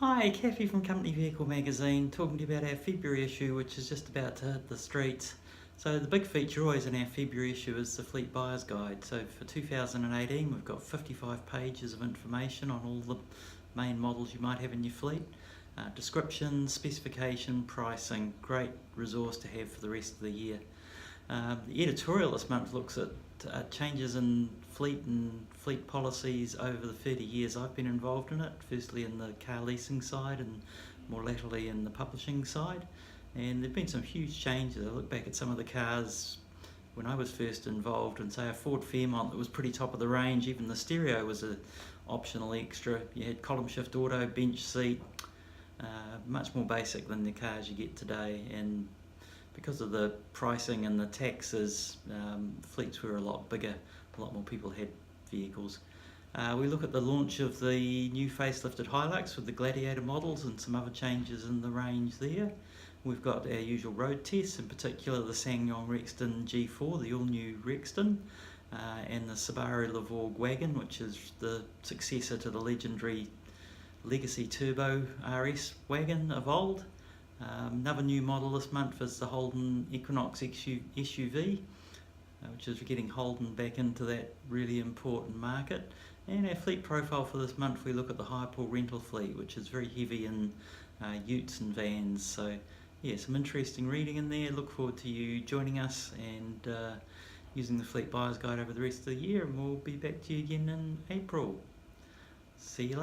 Hi, Kathy from Company Vehicle Magazine, talking to you about our February issue, which is just about to hit the streets. So the big feature always in our February issue is the Fleet Buyer's Guide. So for 2018, we've got 55 pages of information on all the main models you might have in your fleet. Description, specification, pricing, great resource to have for the rest of the year. The editorial this month looks at changes in fleet and fleet policies over the 30 years I've been involved in it, firstly in the car leasing side and more latterly in the publishing side. And there have been some huge changes. I look back at some of the cars when I was first involved, and say a Ford Fairmont that was pretty top of the range, even the stereo was an optional extra. You had column shift auto, bench seat, much more basic than the cars you get today. And because of the pricing and the taxes, fleets were a lot bigger, a lot more people had vehicles. We look at the launch of the new facelifted Hilux with the Gladiator models and some other changes in the range there. We've got our usual road tests, in particular the SsangYong Rexton G4, the all-new Rexton, and the Subaru Levorg wagon, which is the successor to the legendary Legacy Turbo RS wagon of old. Another new model this month is the Holden Equinox SUV, which is getting Holden back into that really important market. And our fleet profile for this month, we look at the high-pull rental fleet, which is very heavy in utes and vans. So yeah, some interesting reading in there. Look forward to you joining us and using the Fleet Buyer's Guide over the rest of the year, and we'll be back to you again in April. See you later.